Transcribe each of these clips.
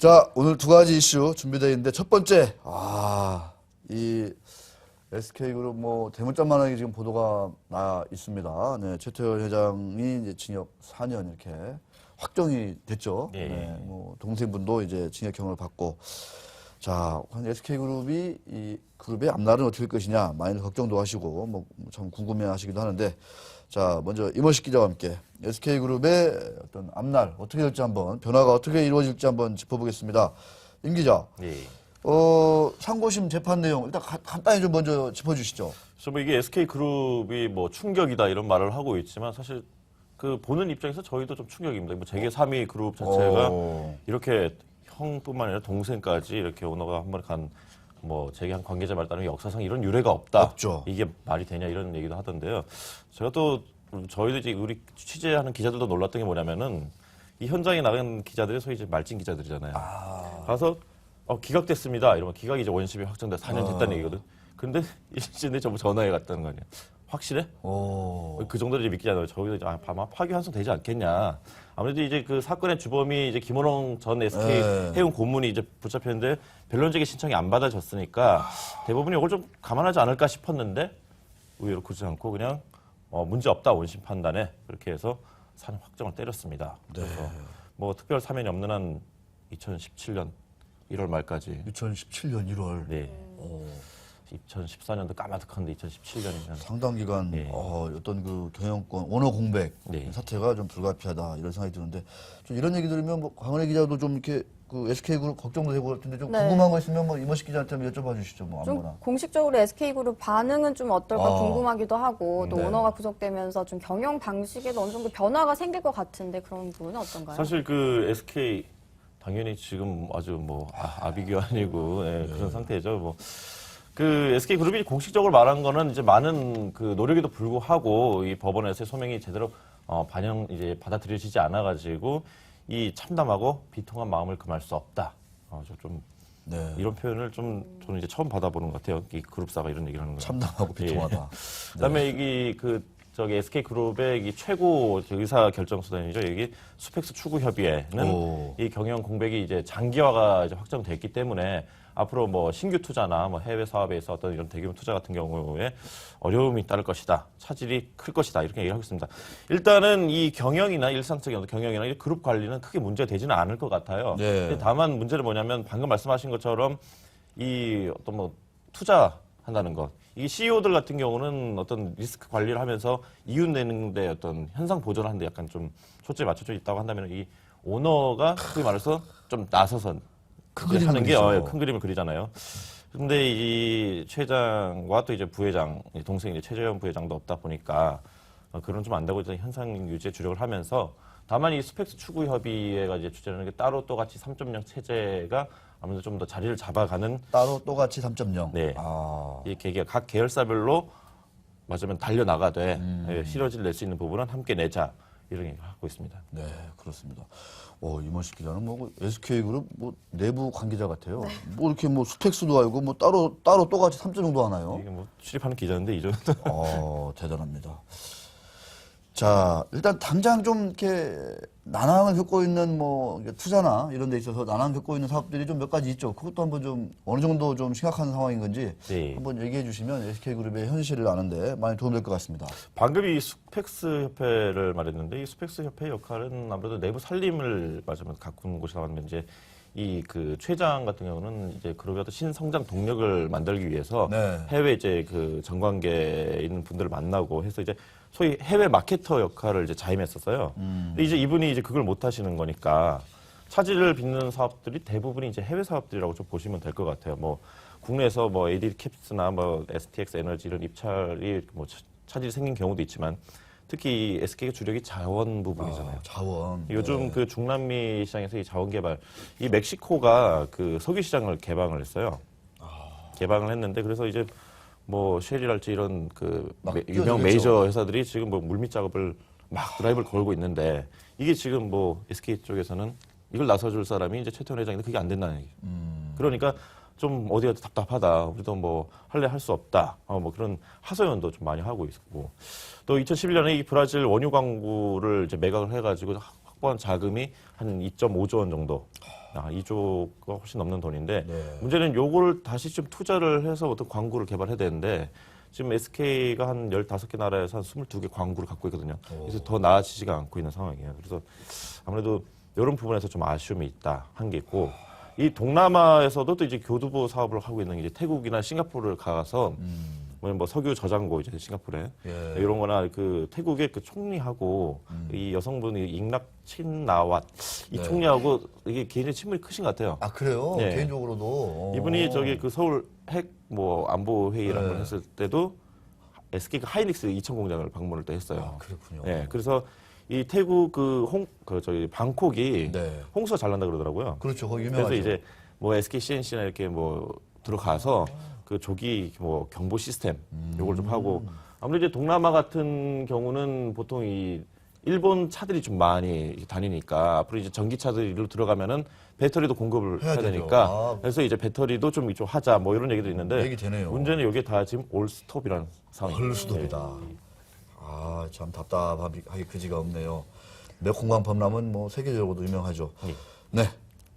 자, 오늘 두 가지 이슈 준비되어 있는데 첫 번째, 이 SK그룹 뭐 대문짝만하게 지금 보도가 나 있습니다. 네, 최태원 회장이 이제 징역 4년 이렇게 확정이 됐죠. 네. 네, 뭐 동생분도 이제 징역형을 받고. 자, SK그룹이 이 그룹의 앞날은 어떻게 될 것이냐 많이 걱정도 하시고 뭐 참 궁금해하시기도 하는데, 자, 먼저 임원식 기자와 함께 SK그룹의 어떤 앞날 어떻게 될지 한번 변화가 어떻게 이루어질지 한번 짚어보겠습니다. 임 기자. 예. 상고심 재판 내용 일단 간단히 좀 먼저 짚어주시죠. 그래서 뭐 이게 SK그룹이 뭐 충격이다 이런 말을 하고 있지만 사실 그 보는 입장에서 저희도 좀 충격입니다. 뭐 재계 3위 그룹 자체가 이렇게 형뿐만 아니라 동생까지 이렇게 오너가 한 번에 뭐 재계 한 관계자 말 따르면 역사상 이런 유례가 없다. 없죠. 이게 말이 되냐 이런 얘기도 하던데요. 제가 또 저희도 이제 우리 취재하는 기자들도 놀랐던 게 뭐냐면은 이 현장에 나간 기자들이 소위 이제 말진 기자들이잖아요. 가서 기각됐습니다. 이러면 기각이 이제 원심이 확정돼 4년 됐다는 얘기거든. 근데 일주일에 전부 전화해 갔다는 거 아니야. 확실해? 그 정도로 이제 믿기지 않아요. 저희도 이제 아마 파기환송 되지 않겠냐. 아무래도 이제 그 사건의 주범이 이제 김원홍 전 SK 해운 고문이 이제 붙잡혔는데 변론적인 신청이 안 받아졌으니까 대부분이 이걸 좀 감안하지 않을까 싶었는데 의외로 그러지 않고 그냥 문제 없다 원심 판단에 그렇게 해서 4년 확정을 때렸습니다. 그래서 뭐 특별 사면이 없는 한 2017년 1월 말까지. 2017년 1월. 네. 2014년도 까마득한데 2017년이면 상당 기간 네. 어떤 그 경영권 원어 공백 네. 사태가 좀 불가피하다 이런 생각이 드는데, 좀 이런 얘기 들으면 뭐 강은혜 기자도 좀 이렇게 그 SK그룹 걱정도 되고 그럴 텐데 좀 네. 궁금한 거 있으면 뭐 임원식 기자한테 한번 여쭤봐 주시죠. 뭐 좀 아무거나. 공식적으로 SK그룹 반응은 좀 어떨까 궁금하기도 하고 또 네. 오너가 구속되면서 좀 경영 방식에도 어느 정도 변화가 생길 것 같은데 그런 부분은 어떤가요? 사실 그 SK 당연히 지금 아주 뭐 아비규환이고 그런 상태죠. 뭐 그 SK 그룹이 공식적으로 말한 거는 이제 많은 그 노력에도 불구하고 이 법원에서의 소명이 제대로 이제 받아들여지지 않아가지고 이 참담하고 비통한 마음을 금할 수 없다. 좀 네. 이런 표현을 좀 저는 이제 처음 받아보는 것 같아요. 이 그룹사가 이런 얘기를 하는 거. 참담하고 비통하다. 그다음에 이게 저기 SK그룹의 이 최고 의사 결정 수단이죠. 여기 수펙스 추구 협의회는 이 경영 공백이 이제 장기화가 이제 확정됐기 때문에 앞으로 뭐 신규 투자나 뭐 해외 사업에 있어 어떤 이런 대규모 투자 같은 경우에 어려움이 따를 것이다. 차질이 클 것이다. 이렇게 얘기를 하고 있습니다. 일단은 이 경영이나 일상적인 어떤 경영이나 이 그룹 관리는 크게 문제가 되지는 않을 것 같아요. 네. 다만 문제는 뭐냐면 방금 말씀하신 것처럼 이 어떤 뭐 투자한다는 것. 이 CEO들 같은 경우는 어떤 리스크 관리를 하면서 이윤 내는데 어떤 현상 보전을 하는데 약간 좀 초점이 맞춰져 있다고 한다면 이 오너가 소위 말해서 좀 나서서 하는 게 큰 그림을 그리잖아요. 근데 이 최 회장과 또 이제 부회장, 동생 이제 최재현 부회장도 없다 보니까 그런 좀 안 되고 이제 현상 유지에 주력을 하면서 다만 이 스펙스 추구 협의회가 이제 주재하는 게 따로 또 같이 3.0 체제가 아무래도 좀 더 자리를 잡아가는 따로 또 같이 3.0. 네. 이 계기가 각 계열사별로 맞으면 달려나가되 시너지를 낼 수 있는 부분은 함께 내자 이런 얘기를 하고 있습니다. 네, 그렇습니다. 임원식 기자는 뭐 SK그룹 뭐 내부 관계자 같아요. 뭐 이렇게 뭐 스펙스도 알고 뭐 따로 또 같이 3.0도 하나요? 이게 뭐 출입하는 기자인데 이 정도. 대단합니다. 자, 일단 당장 좀 이렇게 난항을 겪고 있는 뭐 투자나 이런 데 있어서 난항을 겪고 있는 사업들이 좀 몇 가지 있죠. 그것도 한번 좀 어느 정도 좀 심각한 상황인 건지 네. 한번 얘기해 주시면 SK그룹의 현실을 아는데 많이 도움될 것 같습니다. 방금 이 스펙스 협회를 말했는데 이 스펙스 협회 역할은 아무래도 내부 살림을 맞으면 가꾸는 곳이 나왔는데 이제 이 그 최장 같은 경우는 이제 그룹의 어떤 신성장 동력을 만들기 위해서 네. 해외 이제 그 정관계에 있는 분들을 만나고 해서 이제 소위 해외 마케터 역할을 이제 자임했었어요. 근데 이제 이분이 이제 그걸 못 하시는 거니까 차질을 빚는 사업들이 대부분이 이제 해외 사업들이라고 좀 보시면 될 것 같아요. 뭐 국내에서 뭐 AD 캡스나 뭐 STX 에너지 이런 입찰이 뭐 차질이 생긴 경우도 있지만 특히 SK가 주력이 자원 부분이잖아요. 자원. 요즘 그 중남미 시장에서 이 자원 개발, 이 멕시코가 그 석유 시장을 개방을 했어요. 개방을 했는데 그래서 이제 뭐 쉘이랄지 이런 그 유명 메이저 회사들이 지금 뭐 물밑 작업을 막 드라이브를 걸고 있는데 이게 지금 뭐 SK 쪽에서는 이걸 나서줄 사람이 이제 최태원 회장인데 그게 안 된다는 얘기죠. 그러니까 좀 어디가 답답하다. 우리도 뭐 할래 할 수 없다. 뭐 그런 하소연도 좀 많이 하고 있고. 또 2011년에 이 브라질 원유 광구를 이제 매각을 해가지고 확보한 자금이 한 2.5조 원 정도 2조가 훨씬 넘는 돈인데 네. 문제는 요걸 다시 좀 투자를 해서 어떤 광구를 개발해야 되는데 지금 SK가 한 15개 나라에서 한 22개 광구를 갖고 있거든요. 그래서 더 나아지지가 않고 있는 상황이에요. 그래서 아무래도 이런 부분에서 좀 아쉬움이 있다 한 게 있고 이 동남아에서도 또 이제 교두보 사업을 하고 있는 이제 태국이나 싱가포르를 가서 뭐 석유 저장고 이제 싱가포르에 예. 이런 거나 그 태국의 그 총리하고 이 여성분이 잉락 친나왓 이 네. 총리하고 이게 개인의 친분이 크신 것 같아요. 아 그래요? 네. 개인적으로도 이분이 저기 그 서울 핵 뭐 안보 회의라는 걸 네. 했을 때도 SK가 하이닉스 이천 공장을 방문을 또 했어요. 아, 그렇군요. 예, 그래서 이 태국 저희 방콕이 네. 홍수가 잘 난다 그러더라고요. 그렇죠. 거기 유명하죠. 그래서 이제 뭐 SK CNC나 이렇게 뭐 들어가서 그 조기 뭐 경보 시스템 요걸 좀 하고 아무래도 이제 동남아 같은 경우는 보통 이 일본 차들이 좀 많이 다니니까 앞으로 이제 전기차들로 들어가면은 배터리도 공급을 해야 해야 되죠. 되니까 아. 그래서 이제 배터리도 좀 하자 뭐 이런 얘기도 있는데 얘기 되네요. 문제는 이게 다 지금 올스톱이라는 상황이에요. 헐수도이다. 아, 참 답답하기 그지가 없네요. 메콩강 범람은 뭐 세계적으로도 유명하죠. 네.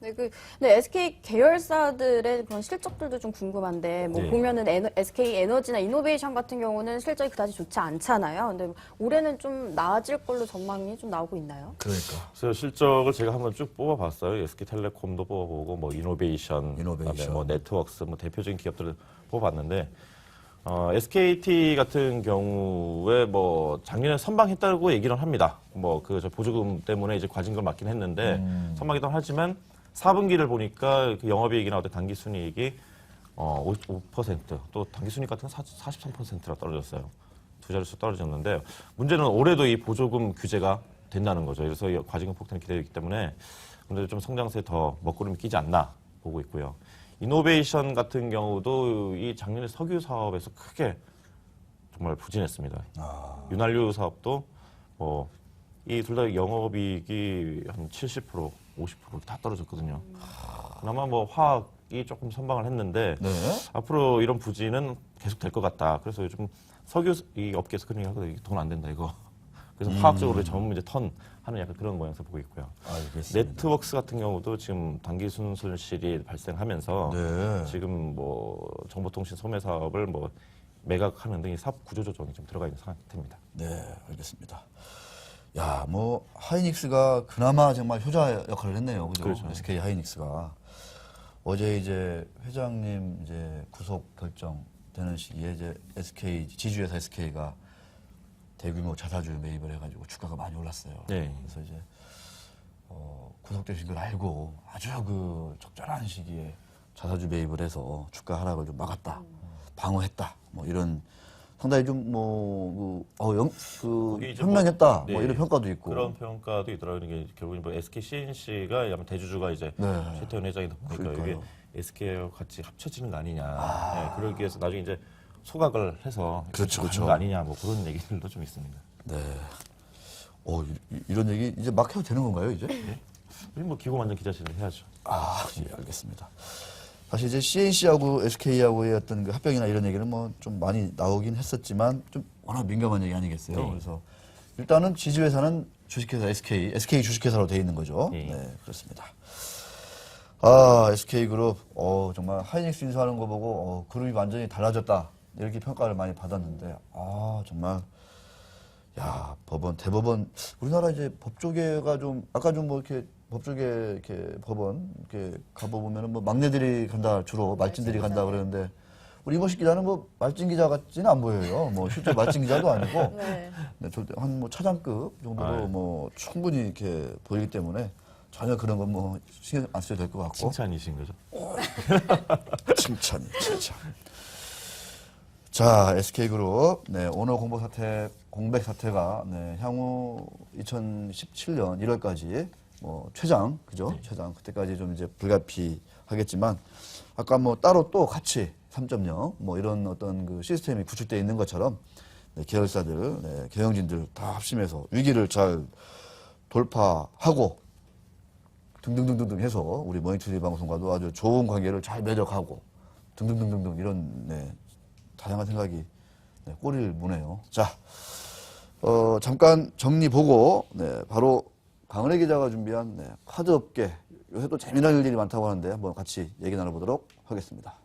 네, 근데 SK 계열사들의 그런 실적들도 좀 궁금한데, 뭐 네. 보면은 SK 에너지나 이노베이션 같은 경우는 실적이 그다지 좋지 않잖아요. 근데 올해는 좀 나아질 걸로 전망이 좀 나오고 있나요? 그러니까. 그래서 실적을 제가 한번 쭉 뽑아봤어요. SK텔레콤도 뽑아보고 뭐 이노베이션, 그다음에 뭐 네트워크스 뭐 대표적인 기업들을 뽑아봤는데 SKT 같은 경우에 뭐 작년에 선방했다고 얘기를 합니다. 뭐 그 보조금 때문에 이제 과징금을 맞긴 했는데 선방이긴 하지만 4분기를 보니까 그 영업이익이나 어떤 당기순이익이 5%, 또 당기순이익 같은 건 43%라 떨어졌어요. 두 자릿수 떨어졌는데 문제는 올해도 이 보조금 규제가 된다는 거죠. 그래서 이 과징금 폭탄이 기대되기 때문에 근데 좀 성장세에 더 먹구름이 끼지 않나 보고 있고요. 이노베이션 같은 경우도 이 작년에 석유 사업에서 크게 정말 부진했습니다. 윤활유 사업도 뭐 이 둘 다 영업이익이 한 70%, 50% 다 떨어졌거든요. 그나마 뭐 화학이 조금 선방을 했는데 네. 앞으로 이런 부진은 계속 될 것 같다. 그래서 요즘 석유 이 업계에서 그런 얘기 하거든요. 돈 안 된다 이거. 그래서 화학적으로 전문 이제 턴 하는 약간 그런 모양새 보고 있고요. 알겠습니다. 네트워크스 같은 경우도 지금 단기순 손실이 발생하면서 네. 지금 뭐 정보통신 소매 사업을 뭐 매각하는 등의 사업 구조 조정이 좀 들어가 있는 상태입니다. 네, 알겠습니다. 야, 뭐 하이닉스가 그나마 정말 효자 역할을 했네요. 그죠? 그렇죠. SK 하이닉스가 어제 이제 회장님 이제 구속 결정되는 시기에 이제 SK 지주회사 SK가 대규모 자사주 매입을 해가지고 주가가 많이 올랐어요. 네. 그래서 이제 구속되신 걸 알고 아주 그 적절한 시기에 자사주 매입을 해서 주가 하락을 좀 막았다, 방어했다, 뭐 이런 상당히 좀뭐 거기 이제 현명했다, 뭐, 뭐 네. 이런 평가도 있고. 그런 평가도 있더라고요. 이게 결국은 뭐 SK CNC가 아마 대주주가 이제 네. 최태원 회장이다 보니까 그러니까요. 이게 SK와 같이 합쳐지는 거 아니냐. 네, 그러기 위해서 나중에 이제 소각을 해서 그렇죠, 가는 그렇죠. 거 아니냐. 뭐 그런 얘기들도 좀 있습니다. 네. 이런 얘기 이제 막 해도 되는 건가요, 이제? 우리 뭐 기고만장 기자실을 해야죠. 아, 예, 알겠습니다. 사실 이제 CNC하고 SK하고의 어떤 그 합병이나 이런 얘기는 뭐 좀 많이 나오긴 했었지만 좀 워낙 민감한 얘기 아니겠어요. 네. 그래서 일단은 지주회사는 주식회사 SK 주식회사로 돼 있는 거죠. 네. 네, 그렇습니다. 아, SK그룹, 정말 하이닉스 인수하는 거 보고, 그룹이 완전히 달라졌다. 이렇게 평가를 많이 받았는데, 정말, 야, 대법원, 우리나라 이제 법조계가 좀, 아까 좀 뭐 이렇게 법조계 이렇게 법원, 이렇게 가보면은 뭐 막내들이 간다, 주로 말진들이 간다 그러는데, 우리 이모식 기자는 뭐 말진 기자 같지는 안 보여요. 뭐 실제 말진 기자도 아니고, 네. 네, 절대 한 뭐 차장급 정도로 아, 예. 뭐 충분히 이렇게 보이기 때문에 전혀 그런 건 뭐 신경 안 써도 될 것 같고. 칭찬이신 거죠? 칭찬. 자, SK그룹, 네, 오너 공백 사태가, 네, 향후 2017년 1월까지, 뭐, 최장, 그죠? 네. 최장, 그때까지 좀 이제 불가피하겠지만, 아까 뭐 따로 또 같이 3.0, 뭐 이런 어떤 그 시스템이 구축되어 있는 것처럼, 네, 계열사들, 네, 경영진들 다 합심해서 위기를 잘 돌파하고, 등등등등등 해서 우리 모닝TV 방송과도 아주 좋은 관계를 잘 맺어가고 등등등등등 이런 네, 다양한 생각이 네, 꼬리를 무네요. 자, 잠깐 정리 보고 네, 바로 강은혜 기자가 준비한 네, 카드업계 요새 또 재미난 일들이 많다고 하는데 한번 같이 얘기 나눠보도록 하겠습니다.